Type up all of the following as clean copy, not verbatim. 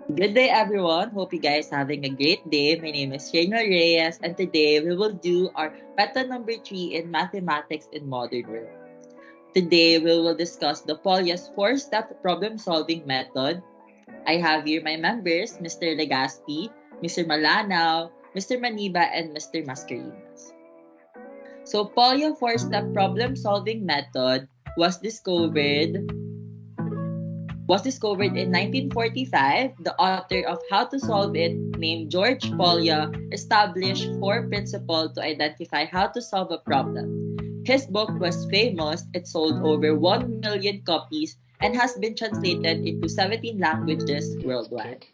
Good day, everyone. Hope you guys having a great day. My name is Shania Reyes, and today we will do our method number 3 in mathematics in modern world. Today, we will discuss the Polya's four-step problem-solving method. I have here my members, Mr. Legaspi, Mr. Malanao, Mr. Maniba, and Mr. Mascarinas. So, Polya four-step problem-solving method was discovered was discovered in 1945. The author of How to Solve It, named George Polya, established four principles to identify how to solve a problem. His book was famous. It sold over 1 million copies and has been translated into 17 languages worldwide.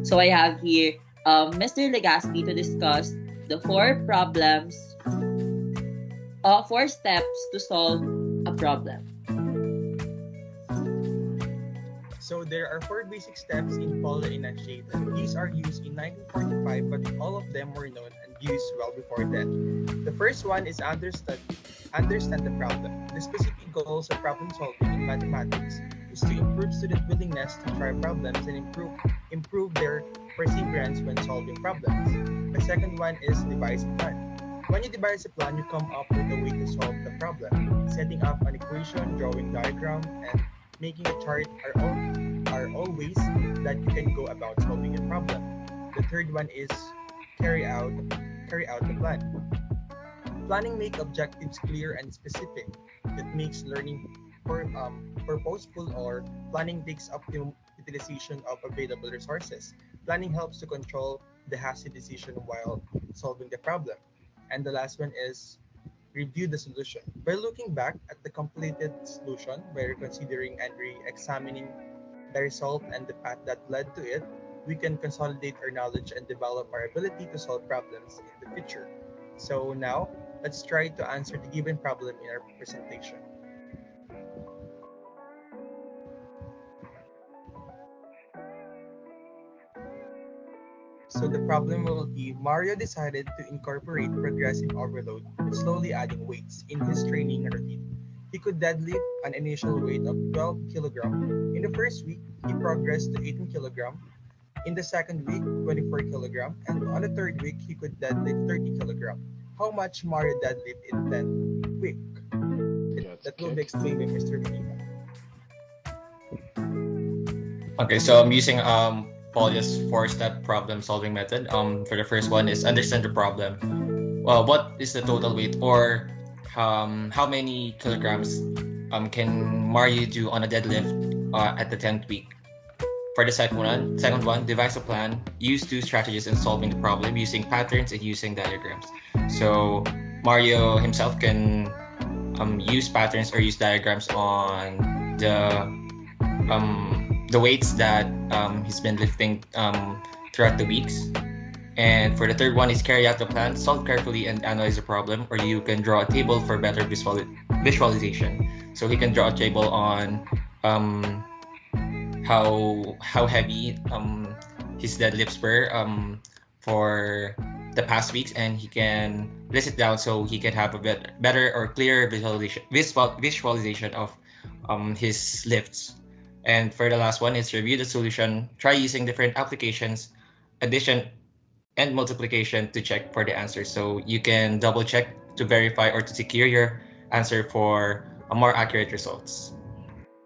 So I have here Mr. Legaspi to discuss the four steps to solve a problem. So there are four basic steps in Polya enunciated. These are used in 1945, but all of them were known and used well before that. The first one is understand the problem. The specific goals of problem solving in mathematics is to improve student willingness to try problems and improve their perseverance when solving problems. The second one is devise a plan. When you devise a plan, you come up with a way to solve the problem. Setting up an equation, drawing diagram, and making a chart are all ways that you can go about solving a problem. The third one is carry out the plan. Planning make objectives clear and specific. It makes learning purposeful, or planning takes optimum utilization of available resources. Planning helps to control the hasty decision while solving the problem. And the last one is review the solution. By looking back at the completed solution, by reconsidering and re-examining the result and the path that led to it, we can consolidate our knowledge and develop our ability to solve problems in the future. So now, let's try to answer the given problem in our presentation. So the problem will be Mario decided to incorporate progressive overload, slowly adding weights in his training routine. He could deadlift an initial weight of 12 kg. In the first week, he progressed to 18 kg. In the second week, 24 kg. And on the third week, he could deadlift 30 kg. How much Mario deadlift in 10th week? That will be explained by Mr. Manila. Okay, so I'm using Polya's four-step problem-solving method. For the first one is understand the problem. Well, what is the total weight, or how many kilograms can Mario do on a deadlift at the 10th week? For the second one, devise a plan. Use two strategies in solving the problem, using patterns and using diagrams. So Mario himself can use patterns or use diagrams on the weights that he's been lifting throughout the weeks. And for the third one is carry out the plan, solve carefully and analyze the problem, or you can draw a table for better visualization. So he can draw a table on how heavy his deadlifts were for the past weeks, and he can list it down so he can have a better or clearer visualization of his lifts. And for the last one is review the solution. Try using different applications, addition and multiplication to check for the answer. So you can double check to verify or to secure your answer for a more accurate results.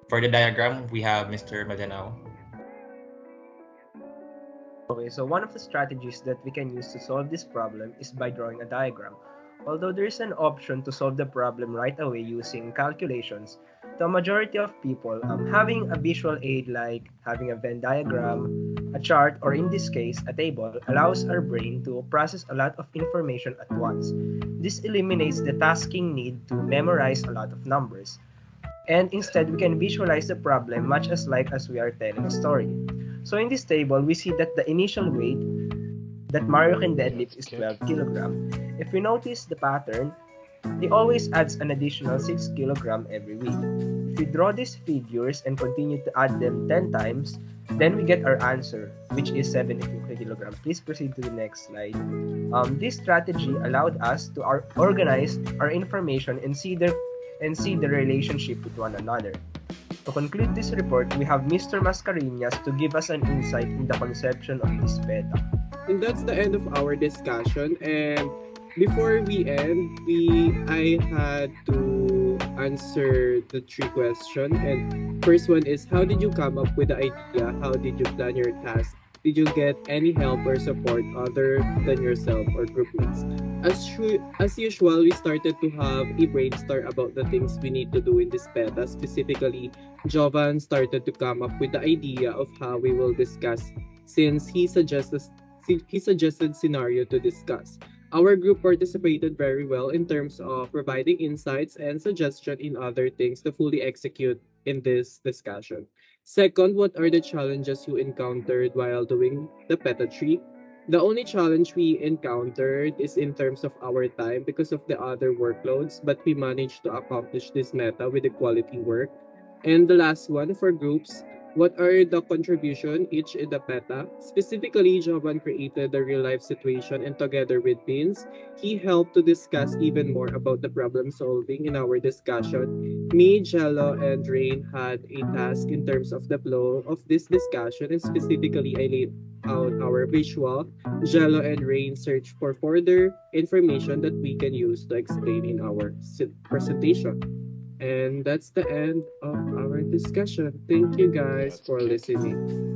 For the diagram, we have Mr. Madanao. Okay, so one of the strategies that we can use to solve this problem is by drawing a diagram. Although there is an option to solve the problem right away using calculations, the majority of people having a visual aid like having a Venn diagram, a chart, or in this case, a table, allows our brain to process a lot of information at once. This eliminates the tasking need to memorize a lot of numbers. And instead, we can visualize the problem much as we are telling a story. So in this table, we see that the initial weight that Mario can deadlift is 12 kg. If we notice the pattern, he always adds an additional 6 kg every week. If we draw these figures and continue to add them 10 times, then we get our answer, which is 72 kg. Please proceed to the next slide. This strategy allowed us to organize our information and see the relationship with one another. To conclude this report, we have Mr. Mascareñas to give us an insight in the conception of this beta. And that's the end of our discussion. And before we end, I had to answer the three questions. And first one is, how did you come up with the idea? How did you plan your task? Did you get any help or support other than yourself or groupmates? As usual, we started to have a brainstorm about the things we need to do in this beta. Specifically, Jovan started to come up with the idea of how we will discuss, since he suggested scenario to discuss. Our group participated very well in terms of providing insights and suggestion in other things to fully execute in this discussion. Second, what are the challenges you encountered while doing the PETA tree? The only challenge we encountered is in terms of our time because of the other workloads, but we managed to accomplish this meta with the quality work. And the last one for groups, what are the contribution each in the PETA? Specifically, Jovan created a real life situation and together with Vince, he helped to discuss even more about the problem solving in our discussion. Me, Jello, and Rain had a task in terms of the flow of this discussion, and specifically I laid out our visual. Jello and Rain searched for further information that we can use to explain in our presentation. And that's the end of our discussion. Thank you guys for listening.